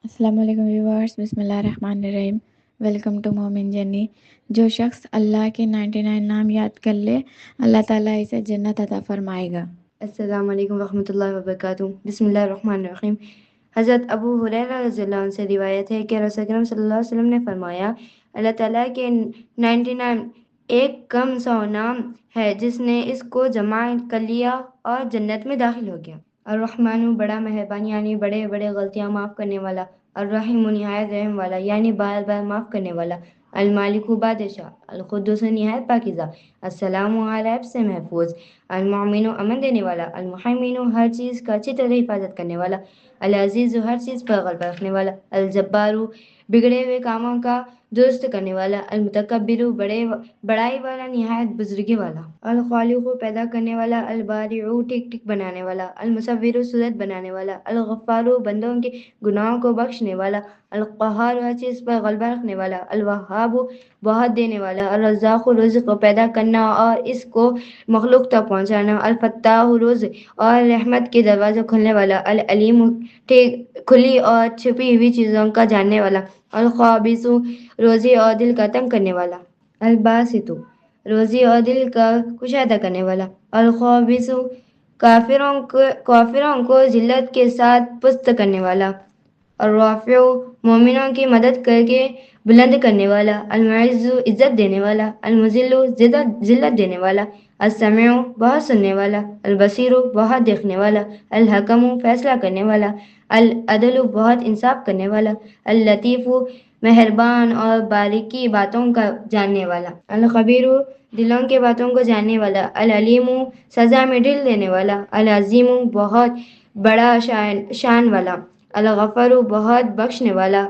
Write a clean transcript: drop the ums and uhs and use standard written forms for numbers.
السلام علیکم ویورس، بسم اللہ الرحمن الرحیم۔ ویلکم ٹو مومن جرنی۔ جو شخص اللہ کے 99 نام یاد کر لے، اللہ تعالیٰ اسے جنت عطا فرمائے گا۔ السلام علیکم ورحمۃ اللہ وبرکاتہ۔ بسم اللہ الرحمن الرحیم۔ حضرت ابو ہریرہ رضی اللہ عنہ سے روایت ہے کہ رسول اکرم صلی اللہ علیہ وسلم نے فرمایا، اللہ تعالیٰ کے 99 ایک کم 100 نام ہے، جس نے اس کو جمع کر لیا اور جنت میں داخل ہو گیا۔ الرحمن بڑا مہربان یعنی بڑے بڑے غلطیاں معاف کرنے والا، الرحیم نہایت رحم والا یعنی بار بار معاف کرنے والا، المالک بادشاہ، القدوس نہایت پاکیزہ، السلام غائب سے محفوظ، المؤمن امن دینے والا، المحیمن ہر چیز کا اچھی طرح حفاظت کرنے والا، العزیز ہر چیز پر غلبہ رکھنے والا، الجبار بگڑے ہوئے کاموں کا درست کرنے والا، المتکبر بڑائی والا نہایت بزرگی والا، الخالق پیدا کرنے والا، البارئ ٹھیک ٹھیک بنانے والا، المصور صورت بنانے والا، الغفار بندوں کے گناہوں کو بخشنے والا، القہار ہر چیز پر غلبہ رکھنے والا، الوہاب بہت دینے والا، الرزاق رزق کو پیدا کرنا اور اس کو مخلوق تک پہنچانا، الفتاح رزق اور رحمت کے دروازے کھولنے والا، العلیم کھلی اور چھپی ہوئی چیزوں کا جاننے والا، الخابث روزی اور دل کا تنگ کرنے والا، الباسط روزی اور دل کا کشادہ کرنے والا، الخابث کافروں کو ذلت کے ساتھ پست کرنے والا، الرافع مومنوں کی مدد کر کے بلند کرنے والا، المعز عزت دینے والا، المذل ذلت دینے والا، السمیع بہت سننے والا، البصیر بہت دیکھنے والا، الحکم فیصلہ کرنے والا، العدل بہت انصاف کرنے والا، اللطیف مہربان اور باریکی باتوں کا جاننے والا، الخبیر دلوں کے باتوں کو جاننے والا، العلیم سزا میں ڈل دینے والا، العظیم بہت بڑا شان والا، الغفر بہت بخشنے والا،